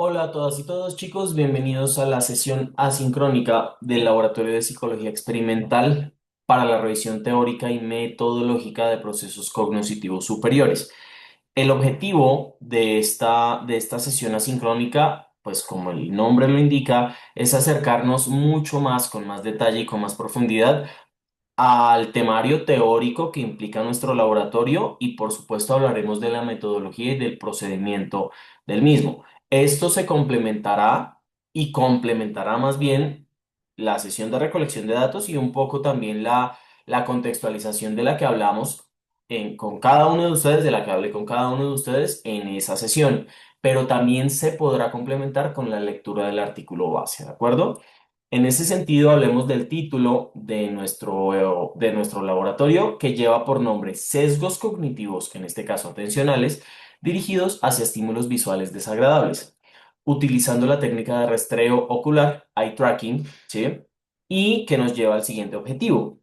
Hola a todas y todos, chicos, bienvenidos a la sesión asincrónica del Laboratorio de Psicología Experimental para la revisión teórica y metodológica de procesos cognitivos superiores. El objetivo de esta sesión asincrónica, pues como el nombre lo indica, es acercarnos mucho más, con más detalle y con más profundidad al temario teórico que implica nuestro laboratorio y por supuesto hablaremos de la metodología y del procedimiento del mismo. Esto se complementará y complementará más bien la sesión de recolección de datos y un poco también la contextualización de la que hablamos con cada uno de ustedes, de la que hablé con cada uno de ustedes en esa sesión, pero también se podrá complementar con la lectura del artículo base, ¿de acuerdo? En ese sentido, hablemos del título de nuestro laboratorio que lleva por nombre Sesgos cognitivos, en este caso atencionales, dirigidos hacia estímulos visuales desagradables, utilizando la técnica de rastreo ocular, eye tracking, ¿sí? Y que nos lleva al siguiente objetivo: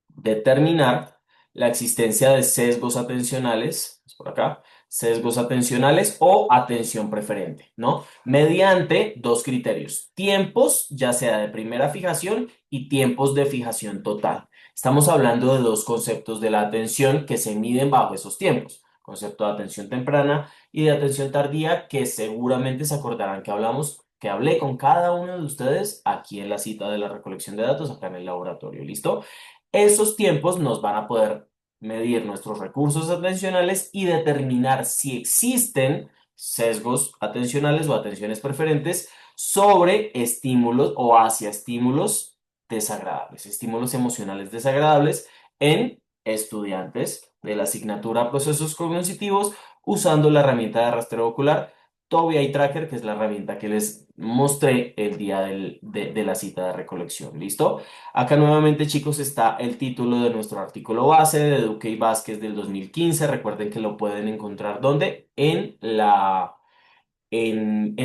determinar la existencia de sesgos atencionales, es por acá, sesgos atencionales o atención preferente, ¿no? Mediante dos criterios: tiempos, ya sea de primera fijación, y tiempos de fijación total. Estamos hablando de dos conceptos de la atención que se miden bajo esos tiempos: concepto de atención temprana y de atención tardía, que seguramente se acordarán que hablé con cada uno de ustedes aquí en la cita de la recolección de datos, acá en el laboratorio. ¿Listo? Esos tiempos nos van a poder medir nuestros recursos atencionales y determinar si existen sesgos atencionales o atenciones preferentes sobre estímulos o hacia estímulos desagradables, estímulos emocionales desagradables en estudiantes de la asignatura Procesos Cognitivos usando la herramienta de rastreo ocular Tobii Eye Tracker, que es la herramienta que les mostré el día de la cita de recolección. ¿Listo? Acá nuevamente, chicos, está el título de nuestro artículo base de Duque y Vázquez del 2015. Recuerden que lo pueden encontrar ¿dónde? En el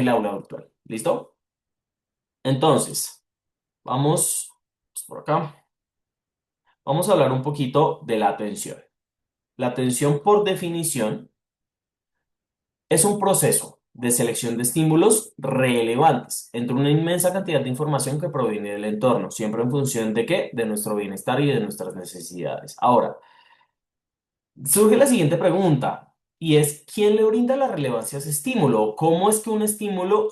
aula virtual. ¿Listo? Entonces, vamos por acá. Vamos a hablar un poquito de la atención. La atención, por definición, es un proceso de selección de estímulos relevantes entre una inmensa cantidad de información que proviene del entorno, siempre en función de qué, de nuestro bienestar y de nuestras necesidades. Ahora, surge la siguiente pregunta, y es: ¿quién le brinda la relevancia a ese estímulo? ¿Cómo es que un estímulo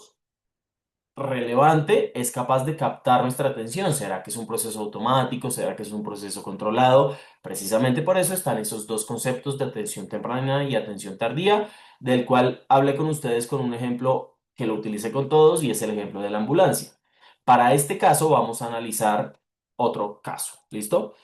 relevante es capaz de captar nuestra atención? ¿Será que es un proceso automático? ¿Será que es un proceso controlado? Precisamente por eso están esos dos conceptos de atención temprana y atención tardía, del cual hablé con ustedes con un ejemplo que lo utilicé con todos y es el ejemplo de la ambulancia. Para este caso vamos a analizar otro caso. ¿Listo?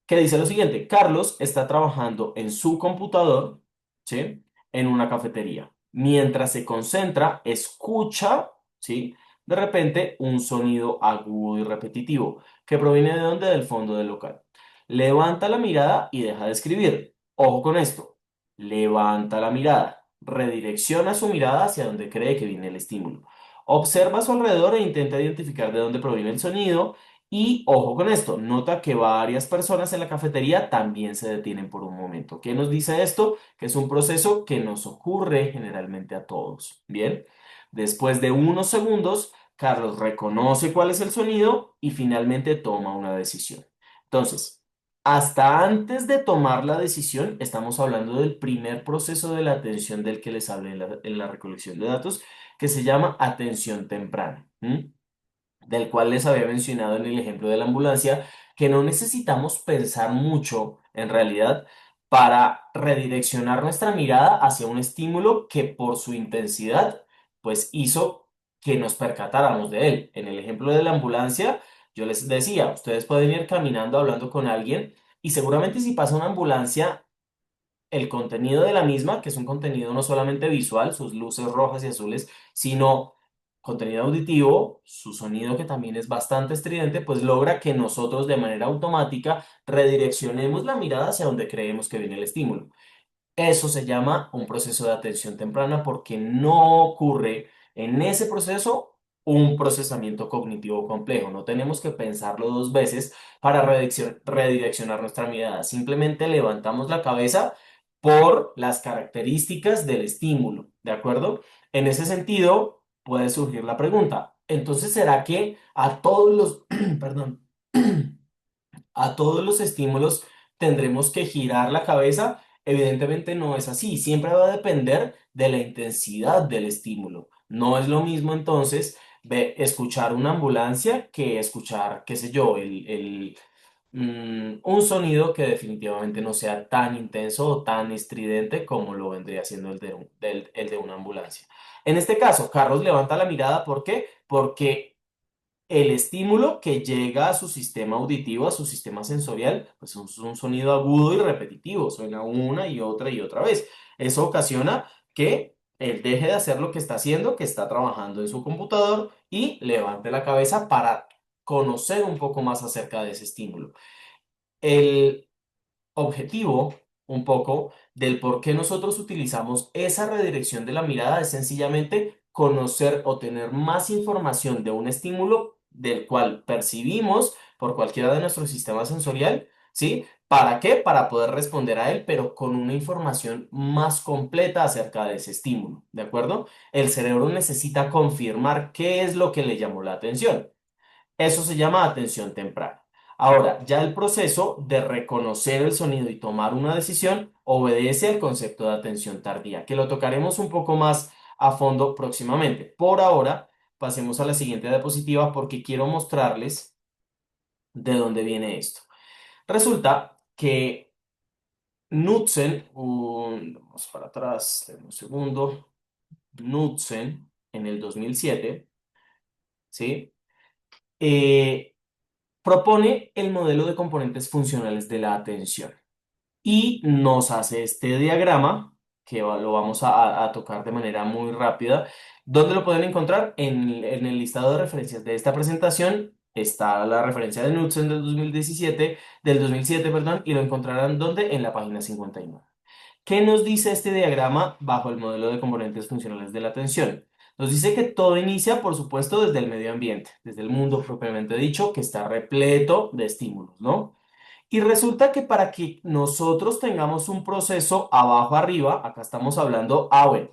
Que dice lo siguiente: Carlos está trabajando en su computador, ¿sí? En una cafetería. Mientras se concentra, escucha, ¿sí? De repente un sonido agudo y repetitivo que proviene de dónde, del fondo del local. Levanta la mirada y deja de escribir. Ojo con esto. Levanta la mirada. Redirecciona su mirada hacia donde cree que viene el estímulo. Observa a su alrededor e intenta identificar de dónde proviene el sonido y ojo con esto, nota que varias personas en la cafetería también se detienen por un momento. ¿Qué nos dice esto? Que es un proceso que nos ocurre generalmente a todos. Bien, después de unos segundos, Carlos reconoce cuál es el sonido y finalmente toma una decisión. Entonces, hasta antes de tomar la decisión, estamos hablando del primer proceso de la atención del que les hablé en la recolección de datos, que se llama atención temprana. Del cual les había mencionado en el ejemplo de la ambulancia, que no necesitamos pensar mucho en realidad para redireccionar nuestra mirada hacia un estímulo que por su intensidad, pues hizo que nos percatáramos de él. En el ejemplo de la ambulancia, yo les decía, ustedes pueden ir caminando hablando con alguien y seguramente si pasa una ambulancia, el contenido de la misma, que es un contenido no solamente visual, sus luces rojas y azules, sino contenido auditivo, su sonido que también es bastante estridente, pues logra que nosotros de manera automática redireccionemos la mirada hacia donde creemos que viene el estímulo. Eso se llama un proceso de atención temprana porque no ocurre en ese proceso un procesamiento cognitivo complejo. No tenemos que pensarlo dos veces para redireccionar nuestra mirada. Simplemente levantamos la cabeza por las características del estímulo, ¿de acuerdo? En ese sentido, puede surgir la pregunta, entonces, ¿será que a todos los, perdón, a todos los estímulos tendremos que girar la cabeza? Evidentemente no es así, siempre va a depender de la intensidad del estímulo. No es lo mismo entonces escuchar una ambulancia que escuchar, qué sé yo, un sonido que definitivamente no sea tan intenso o tan estridente como lo vendría siendo el de una ambulancia. En este caso, Carlos levanta la mirada, ¿por qué? Porque el estímulo que llega a su sistema auditivo, a su sistema sensorial, pues es un sonido agudo y repetitivo, suena una y otra vez. Eso ocasiona que él deje de hacer lo que está haciendo, que está trabajando en su computador y levante la cabeza para conocer un poco más acerca de ese estímulo. El objetivo un poco del por qué nosotros utilizamos esa redirección de la mirada es sencillamente conocer o tener más información de un estímulo del cual percibimos por cualquiera de nuestro sistema sensorial, ¿sí? ¿Para qué? Para poder responder a él, pero con una información más completa acerca de ese estímulo, ¿de acuerdo? El cerebro necesita confirmar qué es lo que le llamó la atención. Eso se llama atención temprana. Ahora, ya el proceso de reconocer el sonido y tomar una decisión obedece al concepto de atención tardía, que lo tocaremos un poco más a fondo próximamente. Por ahora, pasemos a la siguiente diapositiva porque quiero mostrarles de dónde viene esto. Resulta que vamos para atrás, denme un segundo, Knudsen en el 2007, ¿sí? Eh, propone el modelo de componentes funcionales de la atención y nos hace este diagrama que lo vamos a tocar de manera muy rápida. ¿Dónde lo pueden encontrar? En el listado de referencias de esta presentación está la referencia de Knudsen del 2007, perdón, y lo encontrarán ¿dónde? En la página 59. ¿Qué nos dice este diagrama bajo el modelo de componentes funcionales de la atención? Nos dice que todo inicia, por supuesto, desde el medio ambiente, desde el mundo propiamente dicho, que está repleto de estímulos, ¿no? Y resulta que para que nosotros tengamos un proceso abajo arriba, acá estamos hablando, bueno,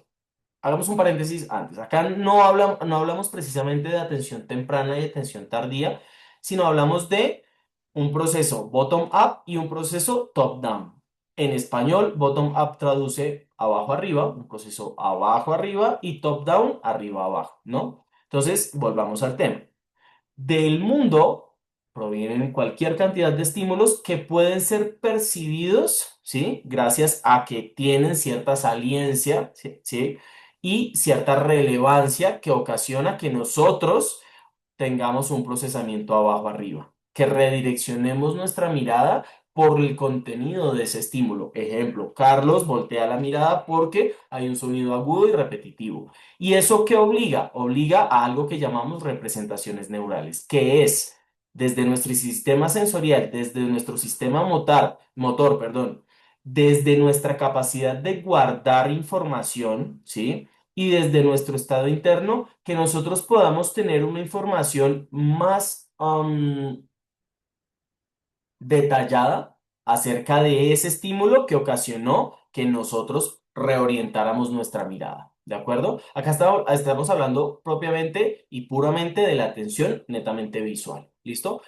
hagamos un paréntesis antes. Acá no hablamos precisamente de atención temprana y atención tardía, sino hablamos de un proceso bottom-up y un proceso top-down. En español, bottom-up traduce abajo arriba, un proceso abajo arriba y top-down arriba abajo, ¿no? Entonces, volvamos al tema. Del mundo provienen cualquier cantidad de estímulos que pueden ser percibidos, ¿sí? Gracias a que tienen cierta saliencia, ¿sí? ¿Sí? Y cierta relevancia que ocasiona que nosotros tengamos un procesamiento abajo arriba, que redireccionemos nuestra mirada por el contenido de ese estímulo. Ejemplo, Carlos voltea la mirada porque hay un sonido agudo y repetitivo. ¿Y eso qué obliga? Obliga a algo que llamamos representaciones neurales, que es desde nuestro sistema sensorial, desde nuestro sistema perdón, desde nuestra capacidad de guardar información, ¿sí? Y desde nuestro estado interno que nosotros podamos tener una información más detallada acerca de ese estímulo que ocasionó que nosotros reorientáramos nuestra mirada. ¿De acuerdo? Acá estamos hablando propiamente y puramente de la atención netamente visual. ¿Listo?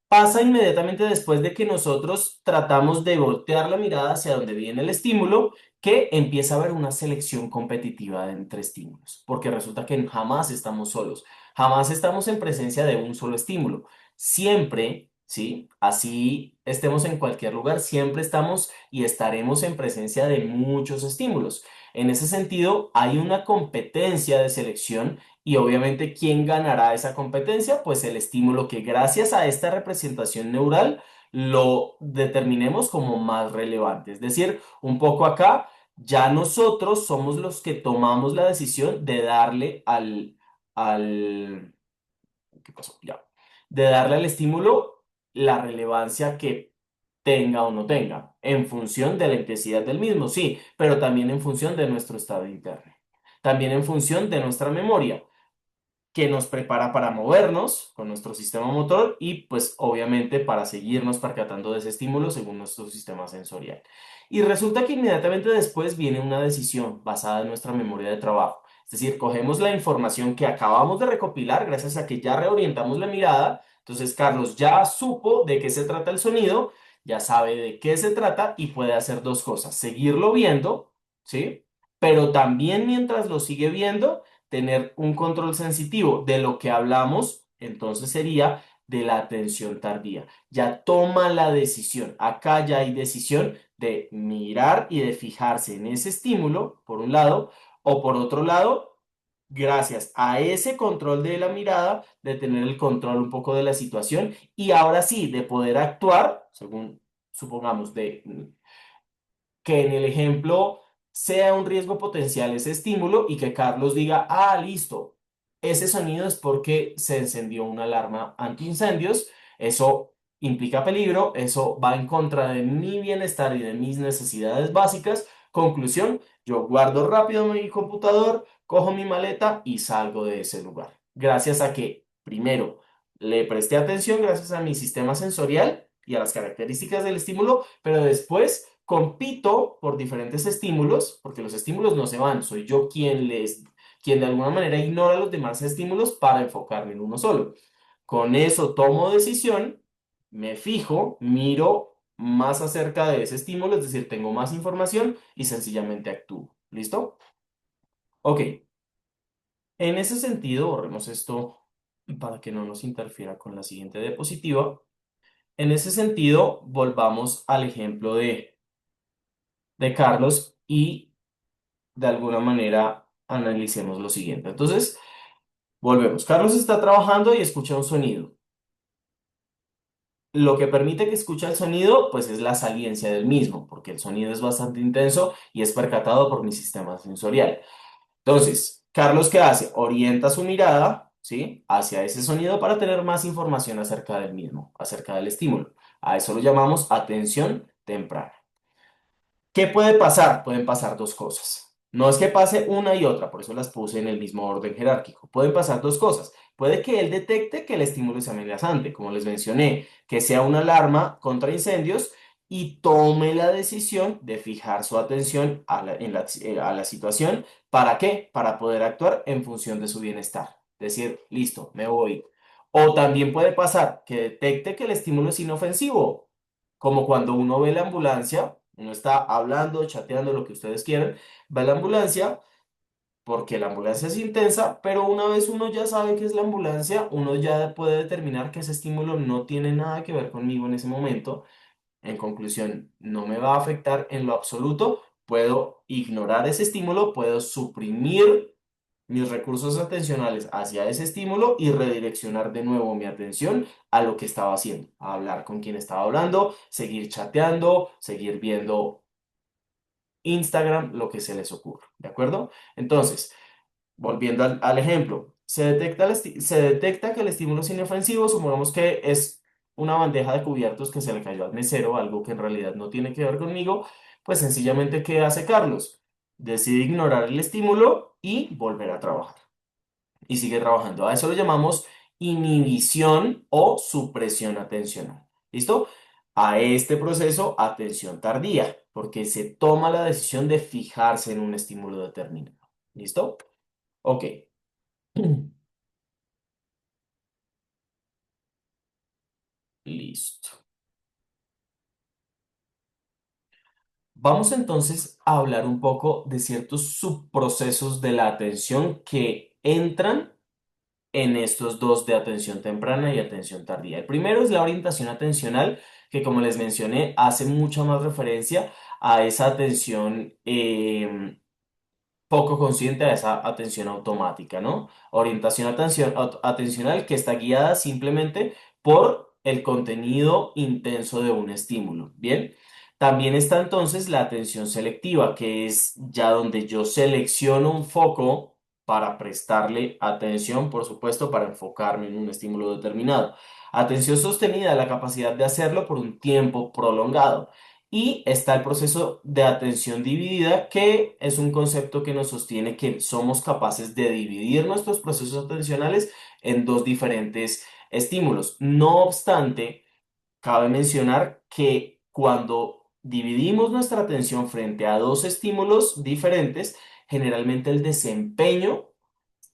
Pasa inmediatamente después de que nosotros tratamos de voltear la mirada hacia donde viene el estímulo, que empieza a haber una selección competitiva entre estímulos, porque resulta que jamás estamos solos, jamás estamos en presencia de un solo estímulo. Siempre, ¿sí? Así estemos en cualquier lugar, siempre estamos y estaremos en presencia de muchos estímulos. En ese sentido, hay una competencia de selección y obviamente, ¿quién ganará esa competencia? Pues el estímulo que gracias a esta representación neural lo determinemos como más relevante. Es decir, un poco acá, ya nosotros somos los que tomamos la decisión de darle al, ¿qué pasó? Ya. De darle al estímulo la relevancia que tenga o no tenga, en función de la intensidad del mismo, sí, pero también en función de nuestro estado interno. También en función de nuestra memoria que nos prepara para movernos con nuestro sistema motor y pues obviamente para seguirnos percatando de ese estímulo según nuestro sistema sensorial. Y resulta que inmediatamente después viene una decisión basada en nuestra memoria de trabajo. Es Es decir, cogemos la información que acabamos de recopilar gracias a que ya reorientamos la mirada. Entonces, Carlos ya supo de qué se trata el sonido, ya sabe de qué se trata y puede hacer dos cosas: seguirlo viendo, ¿sí? Pero también mientras lo sigue viendo, tener un control sensitivo de lo que hablamos, entonces sería de la atención tardía. Ya toma la decisión. Acá ya hay decisión de mirar y de fijarse en ese estímulo, por un lado, o por otro lado, gracias a ese control de la mirada, de tener el control un poco de la situación y ahora sí, de poder actuar, según supongamos, de que en el ejemplo sea un riesgo potencial ese estímulo y que Carlos diga, ah, listo, ese sonido es porque se encendió una alarma antiincendios, eso implica peligro, eso va en contra de mi bienestar y de mis necesidades básicas. Conclusión, yo guardo rápido mi computador, cojo mi maleta y salgo de ese lugar. Gracias a que, primero, le presté atención gracias a mi sistema sensorial y a las características del estímulo, pero después compito por diferentes estímulos, porque los estímulos no se van, soy yo quien de alguna manera ignora los demás estímulos para enfocarme en uno solo. Con eso tomo decisión, me fijo, miro más acerca de ese estímulo, es decir, tengo más información y sencillamente actúo. ¿Listo? Ok, en ese sentido, borremos esto para que no nos interfiera con la siguiente diapositiva. En ese sentido, volvamos al ejemplo de Carlos y de alguna manera analicemos lo siguiente. Entonces, volvemos. Carlos está trabajando y escucha un sonido. Lo que permite que escuche el sonido, pues es la saliencia del mismo, porque el sonido es bastante intenso y es percatado por mi sistema sensorial. Entonces, Carlos, ¿qué hace? Orienta su mirada, ¿sí? Hacia ese sonido para tener más información acerca del mismo, acerca del estímulo. A eso lo llamamos atención temprana. ¿Qué puede pasar? Pueden pasar dos cosas. No es que pase una y otra, por eso las puse en el mismo orden jerárquico. Pueden pasar dos cosas. Puede que él detecte que el estímulo es amenazante, como les mencioné, que sea una alarma contra incendios y tome la decisión de fijar su atención a la situación. ¿Para qué? Para poder actuar en función de su bienestar. Decir, listo, me voy. O también puede pasar que detecte que el estímulo es inofensivo, como cuando uno ve la ambulancia, uno está hablando, chateando, lo que ustedes quieran, va la ambulancia porque la ambulancia es intensa, pero una vez uno ya sabe qué es la ambulancia, uno ya puede determinar que ese estímulo no tiene nada que ver conmigo en ese momento. En conclusión, no me va a afectar en lo absoluto. Puedo ignorar ese estímulo, puedo suprimir mis recursos atencionales hacia ese estímulo y redireccionar de nuevo mi atención a lo que estaba haciendo, a hablar con quien estaba hablando, seguir chateando, seguir viendo Instagram, lo que se les ocurra, ¿de acuerdo? Entonces, volviendo al ejemplo, se detecta que el estímulo es inofensivo, supongamos que es una bandeja de cubiertos que se le cayó al mesero, algo que en realidad no tiene que ver conmigo, pues sencillamente, ¿qué hace Carlos? Decide ignorar el estímulo y volver a trabajar. Y sigue trabajando. A eso lo llamamos inhibición o supresión atencional. ¿Listo? A este proceso, atención tardía, porque se toma la decisión de fijarse en un estímulo determinado. ¿Listo? Ok. Listo. Vamos entonces a hablar un poco de ciertos subprocesos de la atención que entran en estos dos de atención temprana y atención tardía. El primero es la orientación atencional, que como les mencioné, hace mucha más referencia a esa atención poco consciente, a esa atención automática, ¿no? Atencional que está guiada simplemente por el contenido intenso de un estímulo, ¿bien? También está entonces la atención selectiva, que es ya donde yo selecciono un foco para prestarle atención, por supuesto, para enfocarme en un estímulo determinado. Atención sostenida, la capacidad de hacerlo por un tiempo prolongado. Y está el proceso de atención dividida, que es un concepto que nos sostiene que somos capaces de dividir nuestros procesos atencionales en dos diferentes estímulos. No obstante, cabe mencionar que cuando dividimos nuestra atención frente a dos estímulos diferentes, generalmente el desempeño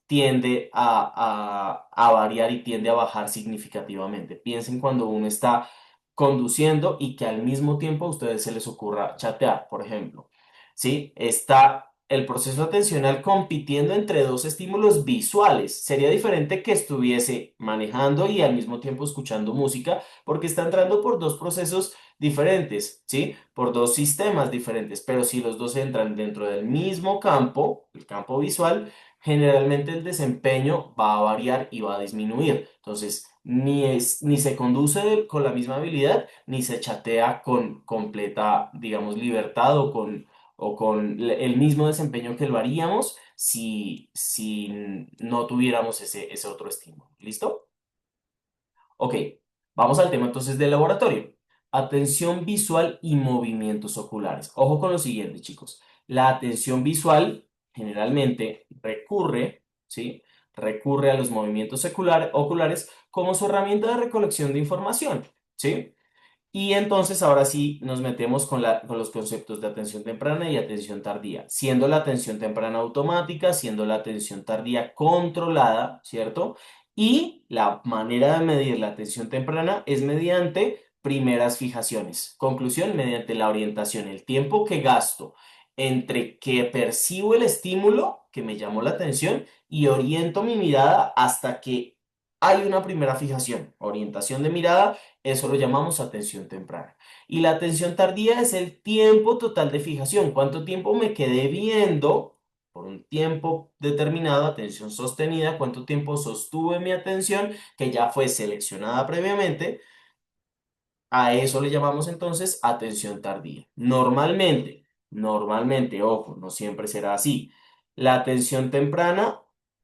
tiende a variar y tiende a bajar significativamente. Piensen cuando uno está conduciendo y que al mismo tiempo a ustedes se les ocurra chatear, por ejemplo. ¿Sí? Está el proceso atencional compitiendo entre dos estímulos visuales. Sería diferente que estuviese manejando y al mismo tiempo escuchando música, porque está entrando por dos procesos diferentes, ¿sí? Por dos sistemas diferentes, pero si los dos entran dentro del mismo campo, el campo visual, generalmente el desempeño va a variar y va a disminuir. Entonces, ni se conduce con la misma habilidad, ni se chatea con completa, digamos, libertad o con el mismo desempeño que lo haríamos si no tuviéramos ese otro estímulo. ¿Listo? Ok, vamos al tema entonces del laboratorio. Atención visual y movimientos oculares. Ojo con lo siguiente, chicos. La atención visual generalmente recurre, ¿sí? Recurre a los movimientos oculares como su herramienta de recolección de información, ¿sí? Y entonces ahora sí nos metemos con los conceptos de atención temprana y atención tardía, siendo la atención temprana automática, siendo la atención tardía controlada, ¿cierto? Y la manera de medir la atención temprana es mediante primeras fijaciones. Conclusión, mediante la orientación, el tiempo que gasto entre que percibo el estímulo que me llamó la atención y oriento mi mirada hasta que hay una primera fijación, orientación de mirada. Eso lo llamamos atención temprana. Y la atención tardía es el tiempo total de fijación. ¿Cuánto tiempo me quedé viendo por un tiempo determinado, atención sostenida? ¿Cuánto tiempo sostuve mi atención que ya fue seleccionada previamente? A eso le llamamos entonces atención tardía. Normalmente, ojo, no siempre será así. La atención temprana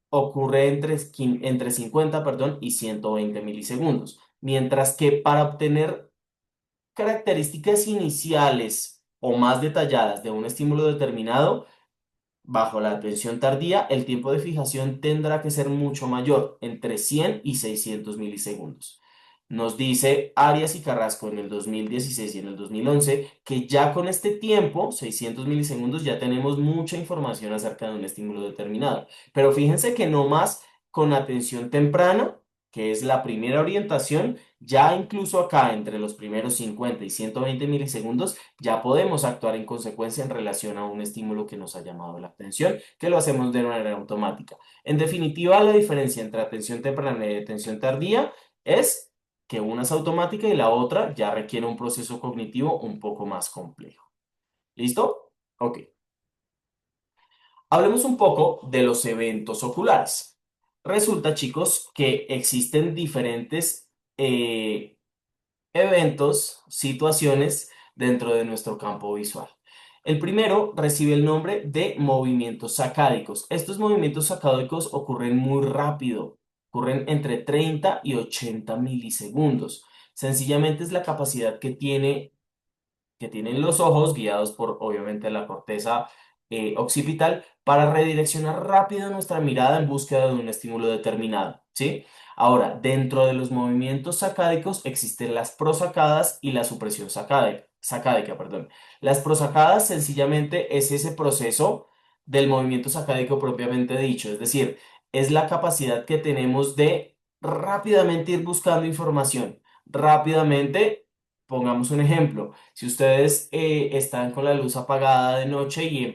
ocurre entre 50, perdón, y 120 milisegundos. Mientras que para obtener características iniciales o más detalladas de un estímulo determinado, bajo la atención tardía, el tiempo de fijación tendrá que ser mucho mayor, entre 100 y 600 milisegundos. Nos dice Arias y Carrasco en el 2016 y en el 2011 que ya con este tiempo, 600 milisegundos, ya tenemos mucha información acerca de un estímulo determinado. Pero fíjense que no más con atención temprana, que es la primera orientación, ya incluso acá entre los primeros 50 y 120 milisegundos, ya podemos actuar en consecuencia en relación a un estímulo que nos ha llamado la atención, que lo hacemos de manera automática. En definitiva, la diferencia entre atención temprana y atención tardía es que una es automática y la otra ya requiere un proceso cognitivo un poco más complejo. ¿Listo? Ok. Hablemos un poco de los eventos oculares. Resulta, chicos, que existen diferentes eventos, situaciones dentro de nuestro campo visual. El primero recibe el nombre de movimientos sacádicos. Estos movimientos sacádicos ocurren muy rápido, ocurren entre 30 y 80 milisegundos. Sencillamente es la capacidad que tienen los ojos, guiados por obviamente la corteza occipital, para redireccionar rápido nuestra mirada en búsqueda de un estímulo determinado, ¿sí? Ahora, dentro de los movimientos sacádicos existen las prosacadas y la supresión sacádica, perdón. Las prosacadas sencillamente es ese proceso del movimiento sacádico propiamente dicho, es decir, es la capacidad que tenemos de rápidamente ir buscando información, rápidamente, pongamos un ejemplo. Si ustedes están con la luz apagada de noche y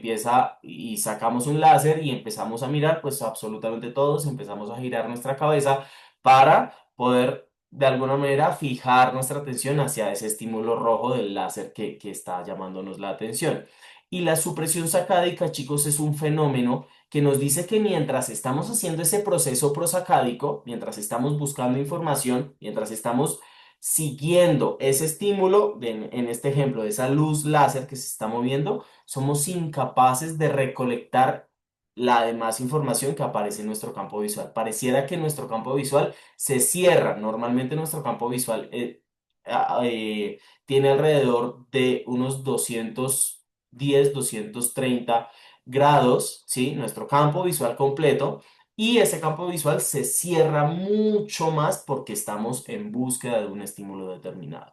y sacamos un láser y empezamos a mirar, pues absolutamente todos empezamos a girar nuestra cabeza para poder de alguna manera fijar nuestra atención hacia ese estímulo rojo del láser que está llamándonos la atención. Y la supresión sacádica, chicos, es un fenómeno que nos dice que mientras estamos haciendo ese proceso prosacádico, mientras estamos buscando información, mientras estamos siguiendo ese estímulo, en este ejemplo, de esa luz láser que se está moviendo, somos incapaces de recolectar la demás información que aparece en nuestro campo visual. Pareciera que nuestro campo visual se cierra. Normalmente nuestro campo visual tiene alrededor de unos 210, 230 grados, ¿sí? Nuestro campo visual completo. Y ese campo visual se cierra mucho más porque estamos en búsqueda de un estímulo determinado.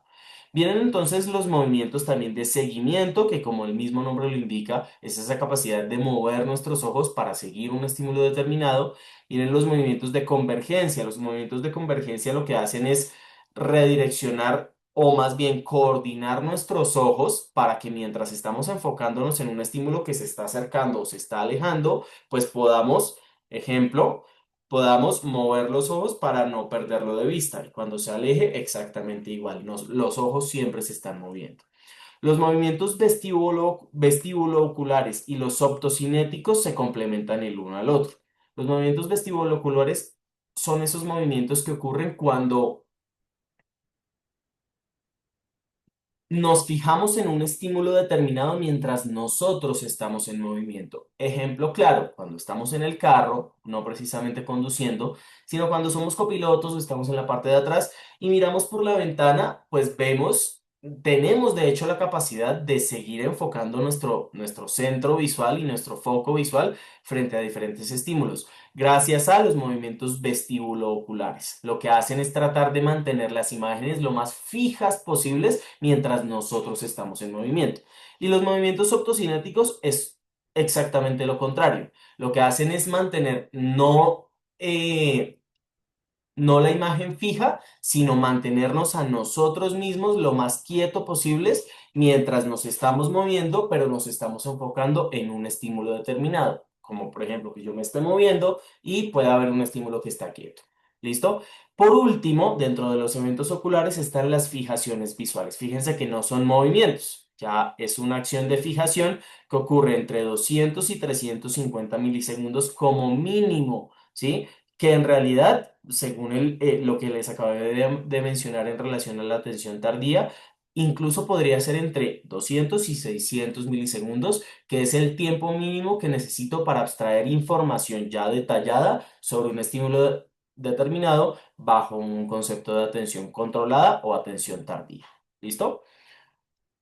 Vienen entonces los movimientos también de seguimiento, que como el mismo nombre lo indica, es esa capacidad de mover nuestros ojos para seguir un estímulo determinado. Vienen los movimientos de convergencia. Los movimientos de convergencia lo que hacen es redireccionar o más bien coordinar nuestros ojos para que mientras estamos enfocándonos en un estímulo que se está acercando o se está alejando, pues podamos, ejemplo, podamos mover los ojos para no perderlo de vista. Y cuando se aleje, exactamente igual. Los ojos siempre se están moviendo. Los movimientos vestíbulo-oculares y los optocinéticos se complementan el uno al otro. Los movimientos vestíbulo-oculares son esos movimientos que ocurren cuando nos fijamos en un estímulo determinado mientras nosotros estamos en movimiento. Ejemplo claro, cuando estamos en el carro, no precisamente conduciendo, sino cuando somos copilotos o estamos en la parte de atrás y miramos por la ventana, pues vemos, tenemos de hecho la capacidad de seguir enfocando nuestro centro visual y nuestro foco visual frente a diferentes estímulos gracias a los movimientos vestíbulo-oculares. Lo que hacen es tratar de mantener las imágenes lo más fijas posibles mientras nosotros estamos en movimiento. Y los movimientos optocinéticos es exactamente lo contrario. Lo que hacen es mantener no la imagen fija, sino mantenernos a nosotros mismos lo más quieto posibles mientras nos estamos moviendo, pero nos estamos enfocando en un estímulo determinado, como por ejemplo que yo me esté moviendo y pueda haber un estímulo que está quieto. ¿Listo? Por último, dentro de los eventos oculares están las fijaciones visuales. Fíjense que no son movimientos, ya es una acción de fijación que ocurre entre 200 y 350 milisegundos como mínimo, ¿sí? Que en realidad, según lo que les acabé de mencionar en relación a la atención tardía, incluso podría ser entre 200 y 600 milisegundos, que es el tiempo mínimo que necesito para abstraer información ya detallada sobre un estímulo determinado bajo un concepto de atención controlada o atención tardía. ¿Listo?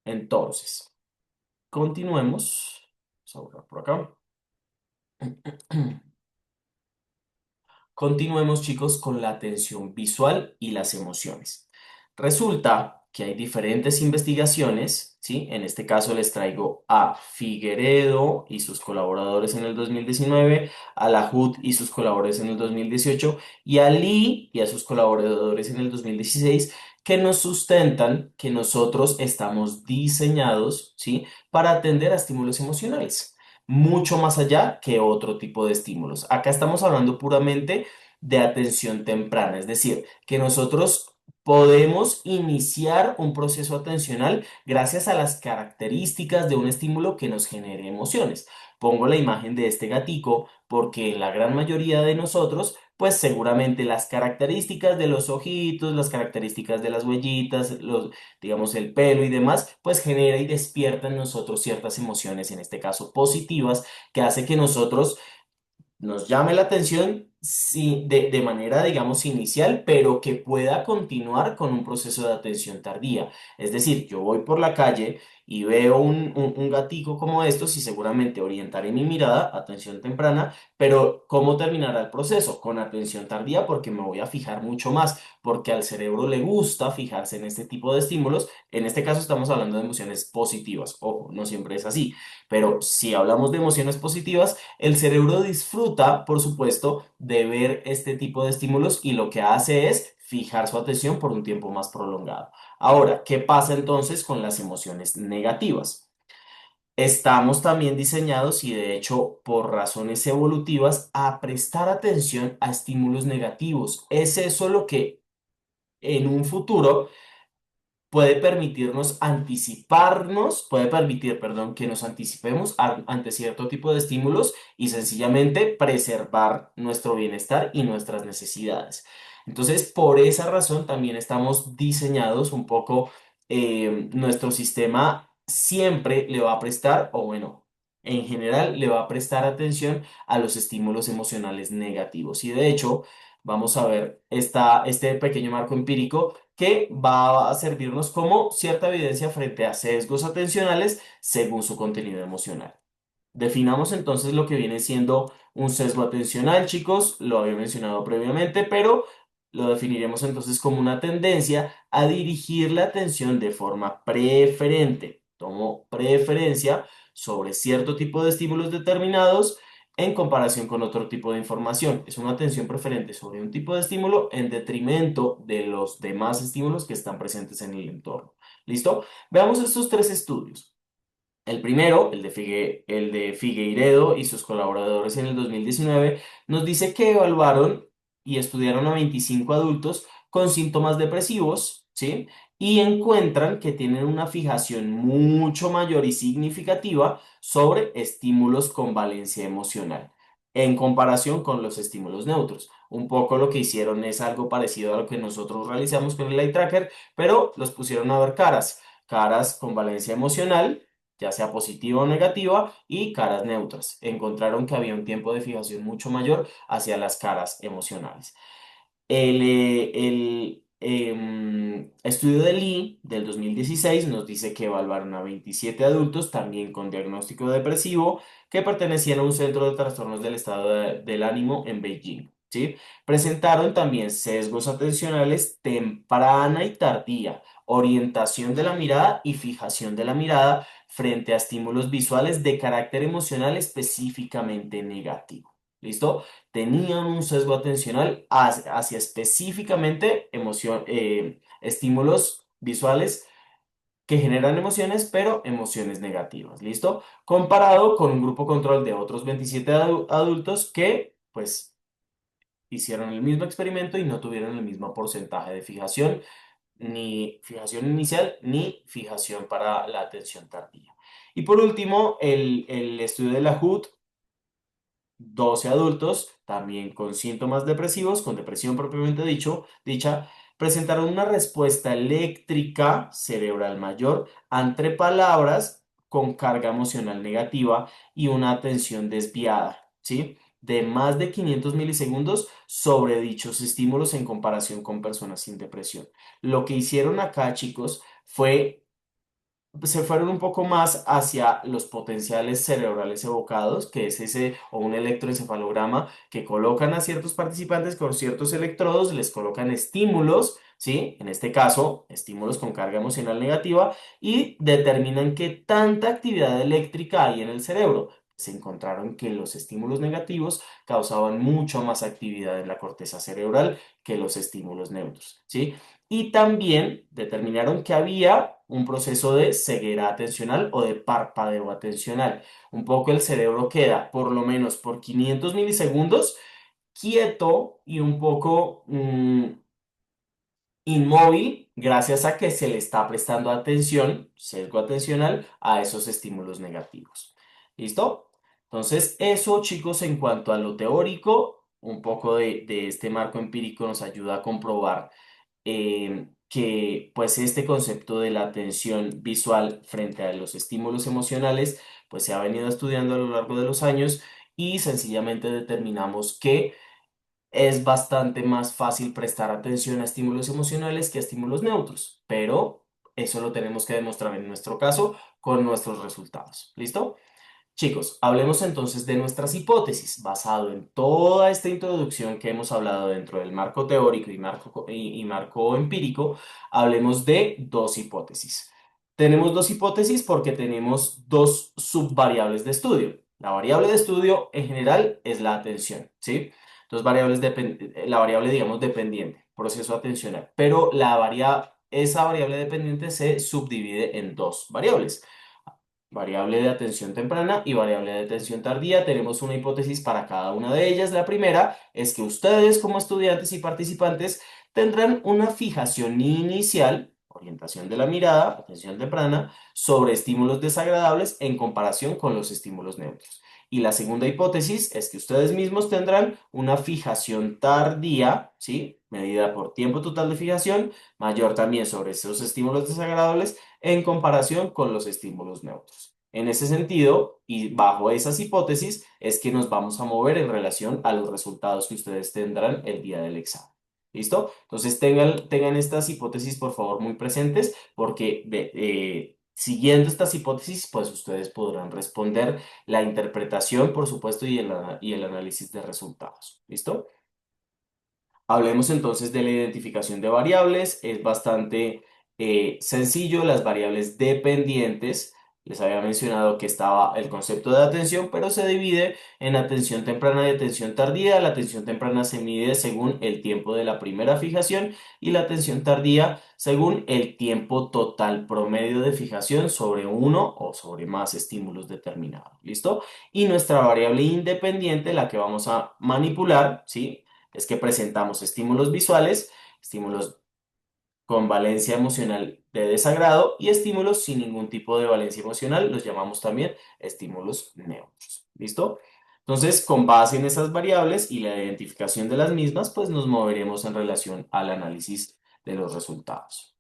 Entonces, continuemos. Vamos a borrar por acá. Continuemos, chicos, con la atención visual y las emociones. Resulta que hay diferentes investigaciones, ¿sí? En este caso les traigo a Figueredo y sus colaboradores en el 2019, a Lahoud y sus colaboradores en el 2018 y a Lee y a sus colaboradores en el 2016 que nos sustentan que nosotros estamos diseñados, ¿sí? Para atender a estímulos emocionales mucho más allá que otro tipo de estímulos. Acá estamos hablando puramente de atención temprana, es decir, que nosotros podemos iniciar un proceso atencional gracias a las características de un estímulo que nos genere emociones. Pongo la imagen de este gatico porque la gran mayoría de nosotros, pues seguramente las características de los ojitos, las características de las huellitas, digamos el pelo y demás, pues genera y despierta en nosotros ciertas emociones, en este caso positivas, que hace que nosotros nos llame la atención sí, de manera, digamos, inicial, pero que pueda continuar con un proceso de atención tardía. Es decir, yo voy por la calle y veo un gatico como estos y seguramente orientaré mi mirada, atención temprana, pero ¿cómo terminará el proceso? Con atención tardía porque me voy a fijar mucho más, porque al cerebro le gusta fijarse en este tipo de estímulos. En este caso estamos hablando de emociones positivas. Ojo, no siempre es así, pero si hablamos de emociones positivas, el cerebro disfruta, por supuesto, de ver este tipo de estímulos y lo que hace es fijar su atención por un tiempo más prolongado. Ahora, ¿qué pasa entonces con las emociones negativas? Estamos también diseñados y de hecho por razones evolutivas a prestar atención a estímulos negativos. Es eso lo que en un futuro puede permitirnos anticiparnos, puede permitir, perdón, que nos anticipemos ante cierto tipo de estímulos y sencillamente preservar nuestro bienestar y nuestras necesidades. Entonces, por esa razón también estamos diseñados un poco, nuestro sistema siempre le va a prestar, o bueno, en general le va a prestar atención a los estímulos emocionales negativos. Y de hecho, vamos a ver este pequeño marco empírico que va a servirnos como cierta evidencia frente a sesgos atencionales según su contenido emocional. Definamos entonces lo que viene siendo un sesgo atencional, chicos, lo había mencionado previamente, pero lo definiremos entonces como una tendencia a dirigir la atención de forma preferente. Tomo preferencia sobre cierto tipo de estímulos determinados en comparación con otro tipo de información. Es una atención preferente sobre un tipo de estímulo en detrimento de los demás estímulos que están presentes en el entorno. ¿Listo? Veamos estos tres estudios. El primero, el de Figueiredo y sus colaboradores en el 2019, nos dice que evaluaron y estudiaron a 25 adultos con síntomas depresivos, ¿sí? Y encuentran que tienen una fijación mucho mayor y significativa sobre estímulos con valencia emocional en comparación con los estímulos neutros. Un poco lo que hicieron es algo parecido a lo que nosotros realizamos con el eye tracker, pero los pusieron a ver caras con valencia emocional, ya sea positiva o negativa, y caras neutras. Encontraron que había un tiempo de fijación mucho mayor hacia las caras emocionales. El estudio de Lee del 2016 nos dice que evaluaron a 27 adultos también con diagnóstico depresivo que pertenecían a un centro de trastornos del estado del ánimo en Beijing. ¿Sí? Presentaron también sesgos atencionales temprana y tardía, orientación de la mirada y fijación de la mirada frente a estímulos visuales de carácter emocional específicamente negativo. ¿Listo? Tenían un sesgo atencional hacia específicamente estímulos visuales que generan emociones, pero emociones negativas, ¿listo? Comparado con un grupo control de otros 27 adultos que, pues, hicieron el mismo experimento y no tuvieron el mismo porcentaje de fijación, ni fijación inicial, ni fijación para la atención tardía. Y por último, el estudio de la HUD 12 adultos, también con síntomas depresivos, con depresión propiamente dicha, presentaron una respuesta eléctrica cerebral mayor ante palabras con carga emocional negativa y una atención desviada, ¿sí? De más de 500 milisegundos sobre dichos estímulos en comparación con personas sin depresión. Lo que hicieron acá, chicos, fue se fueron un poco más hacia los potenciales cerebrales evocados, que es ese o un electroencefalograma que colocan a ciertos participantes con ciertos electrodos, les colocan estímulos, ¿sí? En este caso, estímulos con carga emocional negativa y determinan qué tanta actividad eléctrica hay en el cerebro. Se encontraron que los estímulos negativos causaban mucho más actividad en la corteza cerebral que los estímulos neutros, ¿sí? Y también determinaron que había un proceso de ceguera atencional o de parpadeo atencional. Un poco el cerebro queda, por lo menos por 500 milisegundos, quieto y un poco inmóvil gracias a que se le está prestando atención, sesgo atencional, a esos estímulos negativos. ¿Listo? Entonces, eso, chicos, en cuanto a lo teórico, un poco de este marco empírico nos ayuda a comprobar que pues este concepto de la atención visual frente a los estímulos emocionales pues se ha venido estudiando a lo largo de los años y sencillamente determinamos que es bastante más fácil prestar atención a estímulos emocionales que a estímulos neutros, pero eso lo tenemos que demostrar en nuestro caso con nuestros resultados. ¿Listo? Chicos, hablemos entonces de nuestras hipótesis. Basado en toda esta introducción que hemos hablado dentro del marco teórico y marco empírico, hablemos de dos hipótesis. Tenemos dos hipótesis porque tenemos dos subvariables de estudio. La variable de estudio en general es la atención, ¿sí? Dos variables, la variable, digamos, dependiente, proceso atencional, pero esa variable dependiente se subdivide en dos variables. Variable de atención temprana y variable de atención tardía. Tenemos una hipótesis para cada una de ellas. La primera es que ustedes como estudiantes y participantes tendrán una fijación inicial, orientación de la mirada, atención temprana, sobre estímulos desagradables en comparación con los estímulos neutros. Y la segunda hipótesis es que ustedes mismos tendrán una fijación tardía, ¿sí? Medida por tiempo total de fijación, mayor también sobre esos estímulos desagradables en comparación con los estímulos neutros. En ese sentido, y bajo esas hipótesis, es que nos vamos a mover en relación a los resultados que ustedes tendrán el día del examen. ¿Listo? Entonces tengan estas hipótesis por favor muy presentes porque siguiendo estas hipótesis, pues ustedes podrán responder la interpretación, por supuesto, y el análisis de resultados. ¿Listo? Hablemos entonces de la identificación de variables. Es bastante sencillo. Las variables dependientes, les había mencionado que estaba el concepto de atención, pero se divide en atención temprana y atención tardía. La atención temprana se mide según el tiempo de la primera fijación y la atención tardía según el tiempo total promedio de fijación sobre uno o sobre más estímulos determinados. ¿Listo? Y nuestra variable independiente, la que vamos a manipular, ¿sí? Es que presentamos estímulos visuales, estímulos con valencia emocional de desagrado y estímulos sin ningún tipo de valencia emocional, los llamamos también estímulos neutros. ¿Listo? Entonces, con base en esas variables y la identificación de las mismas, pues nos moveremos en relación al análisis de los resultados.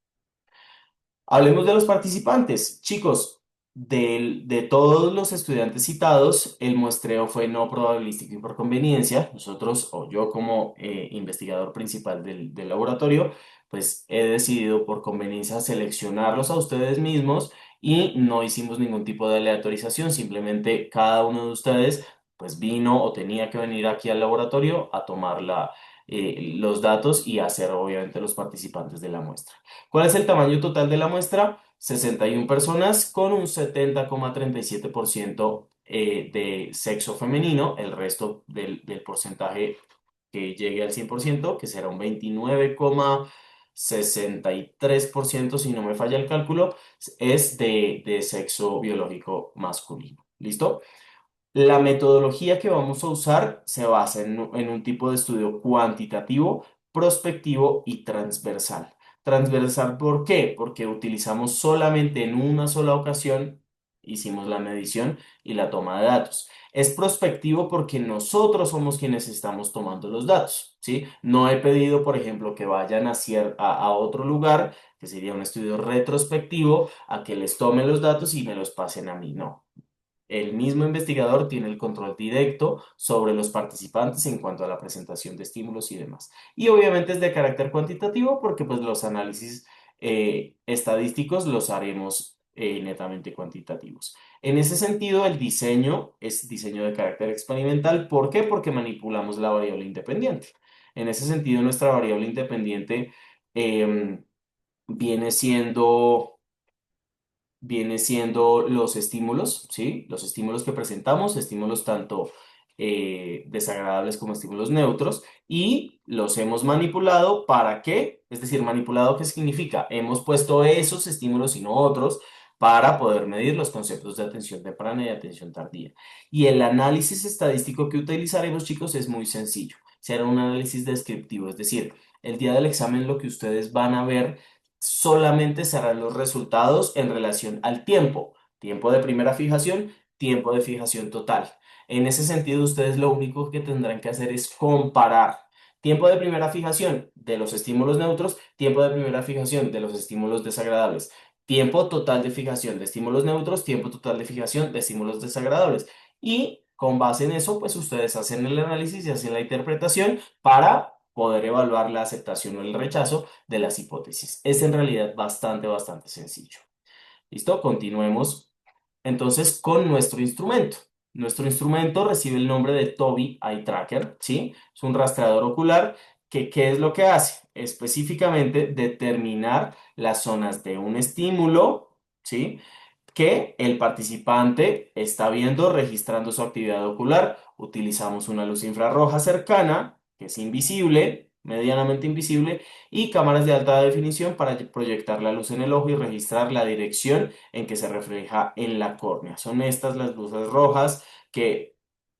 Hablemos de los participantes. Chicos, de todos los estudiantes citados, el muestreo fue no probabilístico y por conveniencia. Nosotros, o yo como investigador principal del laboratorio, pues he decidido por conveniencia seleccionarlos a ustedes mismos y no hicimos ningún tipo de aleatorización. Simplemente cada uno de ustedes pues vino o tenía que venir aquí al laboratorio a tomar los datos y hacer obviamente los participantes de la muestra. ¿Cuál es el tamaño total de la muestra? 61 personas con un 70,37% de sexo femenino, el resto del porcentaje que llegue al 100%, que será un 29,63%, si no me falla el cálculo, es de sexo biológico masculino. ¿Listo? La metodología que vamos a usar se basa en un tipo de estudio cuantitativo, prospectivo y transversal. Transversal, ¿por qué? Porque utilizamos solamente en una sola ocasión, hicimos la medición y la toma de datos. Es prospectivo porque nosotros somos quienes estamos tomando los datos, ¿sí? No he pedido, por ejemplo, que vayan a otro lugar, que sería un estudio retrospectivo, a que les tomen los datos y me los pasen a mí, no. El mismo investigador tiene el control directo sobre los participantes en cuanto a la presentación de estímulos y demás. Y obviamente es de carácter cuantitativo porque pues los análisis estadísticos los haremos netamente cuantitativos. En ese sentido, el diseño es diseño de carácter experimental. ¿Por qué? Porque manipulamos la variable independiente. En ese sentido, nuestra variable independiente em, viene siendo los estímulos, ¿sí? Los estímulos que presentamos, estímulos tanto desagradables como estímulos neutros, y los hemos manipulado ¿para qué? Es decir, manipulado, ¿qué significa? Hemos puesto esos estímulos y no otros para poder medir los conceptos de atención temprana y atención tardía. Y el análisis estadístico que utilizaremos, chicos, es muy sencillo. Será un análisis descriptivo, es decir, el día del examen lo que ustedes van a ver solamente serán los resultados en relación al tiempo. Tiempo de primera fijación, tiempo de fijación total. En ese sentido, ustedes lo único que tendrán que hacer es comparar tiempo de primera fijación de los estímulos neutros, tiempo de primera fijación de los estímulos desagradables, tiempo total de fijación de estímulos neutros, tiempo total de fijación de estímulos desagradables. Y con base en eso, pues ustedes hacen el análisis y hacen la interpretación para poder evaluar la aceptación o el rechazo de las hipótesis. Es en realidad bastante sencillo. ¿Listo? Continuemos entonces con nuestro instrumento. Nuestro instrumento recibe el nombre de Tobii Eye Tracker, ¿sí? Es un rastreador ocular que, ¿qué es lo que hace? Específicamente determinar las zonas de un estímulo, ¿sí? Que el participante está viendo registrando su actividad ocular. Utilizamos una luz infrarroja cercana, que es invisible, medianamente invisible, y cámaras de alta definición para proyectar la luz en el ojo y registrar la dirección en que se refleja en la córnea. Son estas las luces rojas que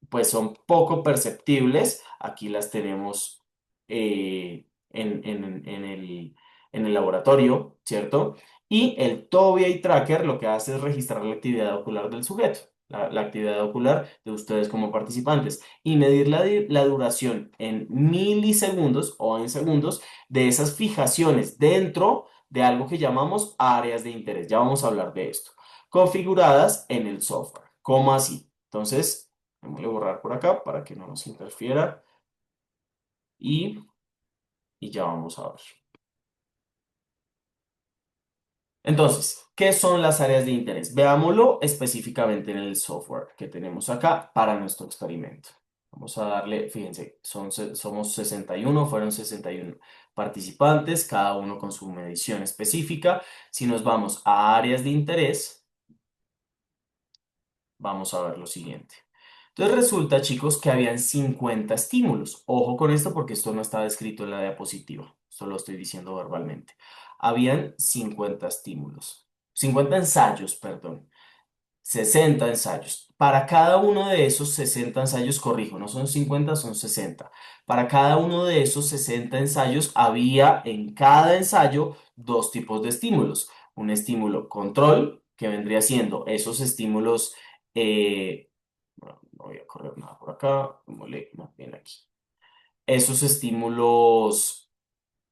pues son poco perceptibles. Aquí las tenemos en el laboratorio, ¿cierto? Y el TOBI Tracker lo que hace es registrar la actividad ocular del sujeto, la actividad ocular de ustedes como participantes y medir la duración en milisegundos o en segundos de esas fijaciones dentro de algo que llamamos áreas de interés. Ya vamos a hablar de esto. Configuradas en el software. ¿Cómo así? Entonces, vamos a borrar por acá para que no nos interfiera y, y ya vamos a ver. Entonces, ¿qué son las áreas de interés? Veámoslo específicamente en el software que tenemos acá para nuestro experimento. Vamos a darle, fíjense, somos 61, fueron 61 participantes, cada uno con su medición específica. Si nos vamos a áreas de interés, vamos a ver lo siguiente. Entonces resulta, chicos, que habían 50 estímulos. Ojo con esto porque esto no estaba escrito en la diapositiva. Esto lo estoy diciendo verbalmente. Habían 50 estímulos. 50 ensayos, perdón. 60 ensayos. Para cada uno de esos 60 ensayos, corrijo, no son 50, son 60. Para cada uno de esos 60 ensayos había en cada ensayo dos tipos de estímulos. Un estímulo control, que vendría siendo esos estímulos, bueno, no voy a correr nada por acá, démosle más bien aquí. Esos estímulos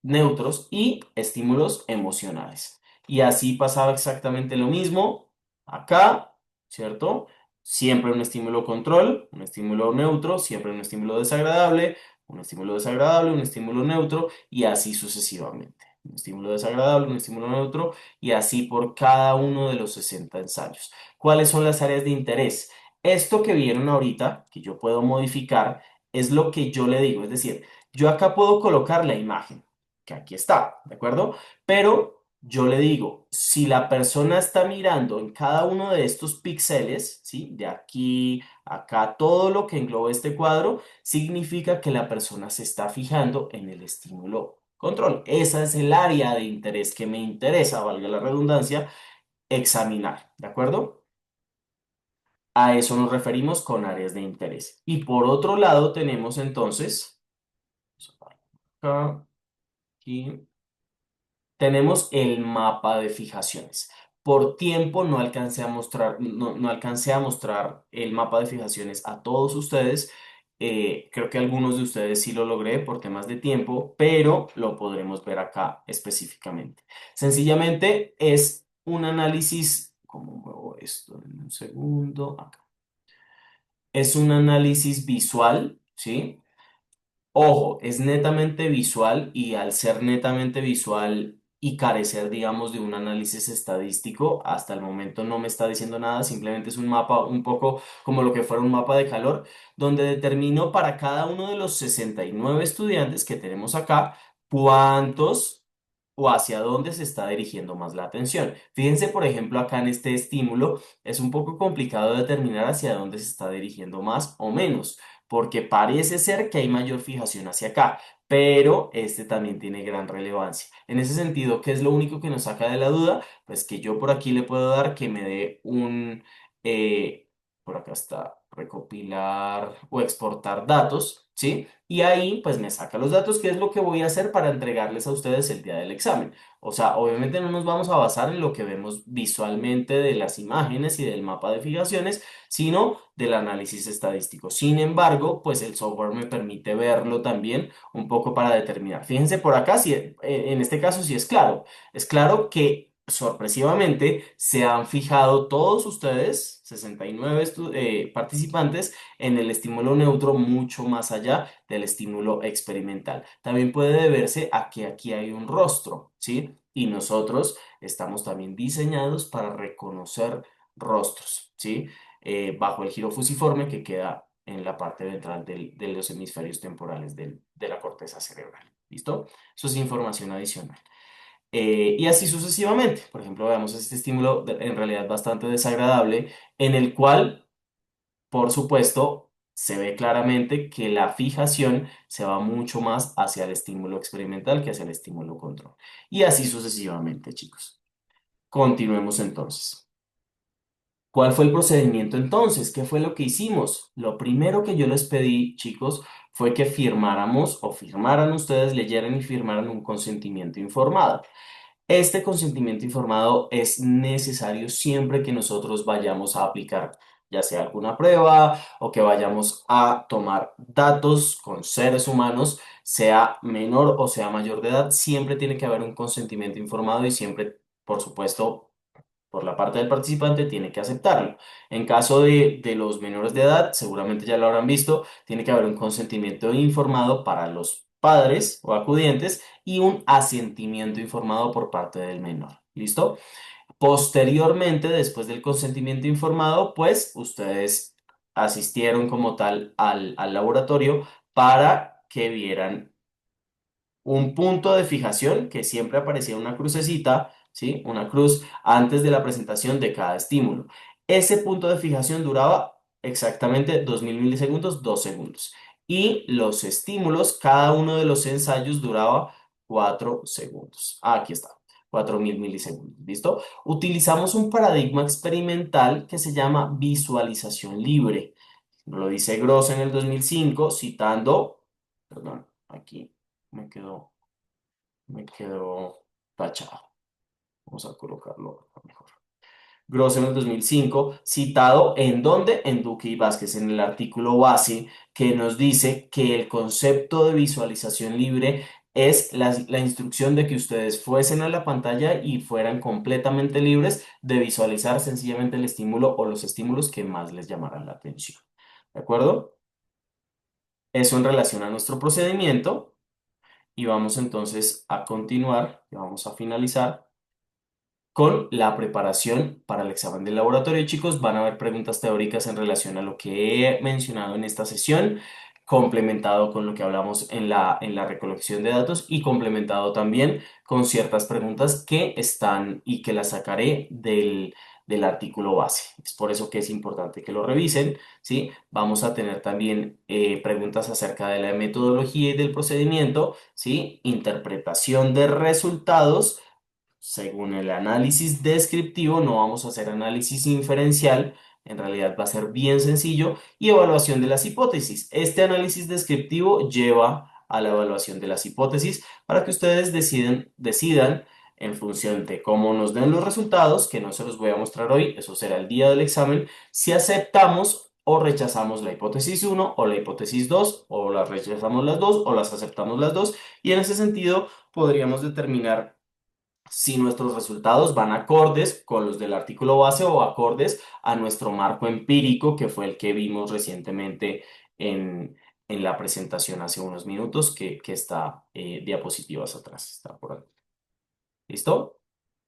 neutros y estímulos emocionales. Y así pasaba exactamente lo mismo acá, ¿cierto? Siempre un estímulo control, un estímulo neutro, siempre un estímulo desagradable, un estímulo desagradable, un estímulo neutro y así sucesivamente. Un estímulo desagradable, un estímulo neutro y así por cada uno de los 60 ensayos. ¿Cuáles son las áreas de interés? Esto que vieron ahorita, que yo puedo modificar, es lo que yo le digo, es decir, yo acá puedo colocar la imagen que aquí está, ¿de acuerdo? Pero yo le digo, si la persona está mirando en cada uno de estos píxeles, ¿sí? De aquí, acá, todo lo que engloba este cuadro, significa que la persona se está fijando en el estímulo control. Esa es el área de interés que me interesa, valga la redundancia, examinar, ¿de acuerdo? A eso nos referimos con áreas de interés. Y por otro lado tenemos entonces, acá, aquí, tenemos el mapa de fijaciones. Por tiempo no alcancé a mostrar, no alcancé a mostrar el mapa de fijaciones a todos ustedes. Creo que algunos de ustedes sí lo logré por temas de tiempo, pero lo podremos ver acá específicamente. Sencillamente es un análisis, ¿cómo muevo esto? En un segundo, acá. Es un análisis visual, ¿sí? Ojo, es netamente visual y al ser netamente visual y carecer, digamos, de un análisis estadístico, hasta el momento no me está diciendo nada, simplemente es un mapa un poco como lo que fuera un mapa de calor, donde determino para cada uno de los 69 estudiantes que tenemos acá, cuántos o hacia dónde se está dirigiendo más la atención. Fíjense, por ejemplo, acá en este estímulo es un poco complicado determinar hacia dónde se está dirigiendo más o menos porque parece ser que hay mayor fijación hacia acá, pero este también tiene gran relevancia. En ese sentido, ¿qué es lo único que nos saca de la duda? Pues que yo por aquí le puedo dar que me dé por acá está, recopilar o exportar datos, ¿sí? Y ahí pues me saca los datos, que es lo que voy a hacer para entregarles a ustedes el día del examen. O sea, obviamente no nos vamos a basar en lo que vemos visualmente de las imágenes y del mapa de fijaciones, sino del análisis estadístico. Sin embargo, pues el software me permite verlo también un poco para determinar. Fíjense por acá, si, en este caso sí es claro que sorpresivamente se han fijado todos ustedes, 69 participantes, en el estímulo neutro mucho más allá del estímulo experimental. También puede deberse a que aquí hay un rostro, ¿sí? Y nosotros estamos también diseñados para reconocer rostros, ¿sí? Bajo el giro fusiforme que queda en la parte ventral de los hemisferios temporales de la corteza cerebral. ¿Listo? Eso es información adicional. Y así sucesivamente. Por ejemplo, veamos este estímulo en realidad bastante desagradable, en el cual, por supuesto, se ve claramente que la fijación se va mucho más hacia el estímulo experimental que hacia el estímulo control. Y así sucesivamente, chicos. Continuemos entonces. ¿Cuál fue el procedimiento entonces? ¿Qué fue lo que hicimos? Lo primero que yo les pedí, chicos, fue que firmáramos o firmaran ustedes, leyeran y firmaran un consentimiento informado. Este consentimiento informado es necesario siempre que nosotros vayamos a aplicar, ya sea alguna prueba o que vayamos a tomar datos con seres humanos, sea menor o sea mayor de edad, siempre tiene que haber un consentimiento informado y siempre, por supuesto, por la parte del participante tiene que aceptarlo. En caso de los menores de edad, seguramente ya lo habrán visto, tiene que haber un consentimiento informado para los padres o acudientes y un asentimiento informado por parte del menor. ¿Listo? Posteriormente, después del consentimiento informado, pues ustedes asistieron como tal al laboratorio para que vieran un punto de fijación que siempre aparecía una crucecita, ¿sí? Una cruz antes de la presentación de cada estímulo. Ese punto de fijación duraba exactamente 2000 milisegundos, 2 segundos. Y los estímulos, cada uno de los ensayos duraba 4 segundos. Aquí está. 4000 milisegundos, ¿listo? Utilizamos un paradigma experimental que se llama visualización libre. Lo dice Gross en el 2005, citando, perdón, aquí me quedó, me quedó tachado. Vamos a colocarlo mejor. Gross en el 2005, citado en dónde, en Duque y Vázquez, en el artículo base que nos dice que el concepto de visualización libre es la instrucción de que ustedes fuesen a la pantalla y fueran completamente libres de visualizar sencillamente el estímulo o los estímulos que más les llamaran la atención. ¿De acuerdo? Eso en relación a nuestro procedimiento. Y vamos entonces a continuar, y vamos a finalizar con la preparación para el examen del laboratorio. Chicos, van a haber preguntas teóricas en relación a lo que he mencionado en esta sesión, complementado con lo que hablamos en la recolección de datos y complementado también con ciertas preguntas que están y que las sacaré del artículo base. Es por eso que es importante que lo revisen, ¿sí? Vamos a tener también preguntas acerca de la metodología y del procedimiento, ¿sí? Interpretación de resultados según el análisis descriptivo, no vamos a hacer análisis inferencial, en realidad va a ser bien sencillo, y evaluación de las hipótesis. Este análisis descriptivo lleva a la evaluación de las hipótesis para que ustedes decidan en función de cómo nos den los resultados, que no se los voy a mostrar hoy, eso será el día del examen, si aceptamos o rechazamos la hipótesis uno o la hipótesis 2 o las rechazamos las dos o las aceptamos las dos, y en ese sentido podríamos determinar si nuestros resultados van acordes con los del artículo base o acordes a nuestro marco empírico, que fue el que vimos recientemente en, en la presentación hace unos minutos, que está diapositivas atrás, está por aquí. ¿Listo?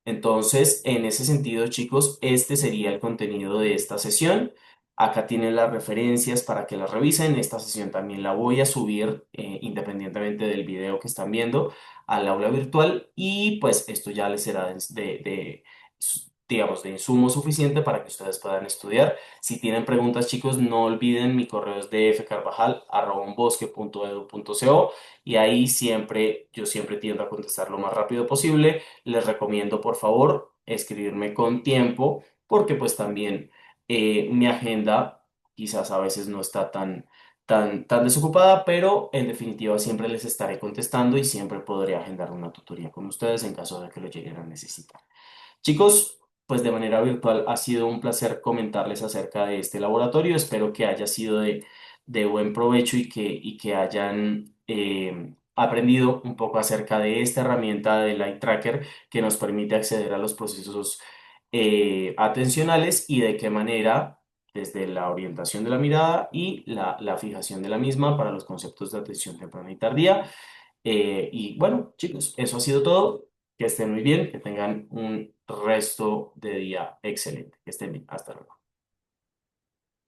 Entonces, en ese sentido, chicos, este sería el contenido de esta sesión. Acá tienen las referencias para que las revisen. Esta sesión también la voy a subir independientemente del video que están viendo al aula virtual y pues esto ya les será digamos, de insumo suficiente para que ustedes puedan estudiar. Si tienen preguntas, chicos, no olviden mi correo es dfcarvajal@unbosque.edu.co y ahí yo siempre tiendo a contestar lo más rápido posible. Les recomiendo, por favor, escribirme con tiempo, porque pues también mi agenda quizás a veces no está tan desocupada, pero en definitiva siempre les estaré contestando y siempre podré agendar una tutoría con ustedes en caso de que lo lleguen a necesitar. Chicos, pues de manera virtual ha sido un placer comentarles acerca de este laboratorio. Espero que haya sido de buen provecho y que hayan aprendido un poco acerca de esta herramienta del Eye Tracker que nos permite acceder a los procesos atencionales y de qué manera, desde la orientación de la mirada y la fijación de la misma para los conceptos de atención temprana y tardía. Y bueno, chicos, eso ha sido todo. Que estén muy bien, que tengan un resto de día excelente. Que estén bien. Hasta luego.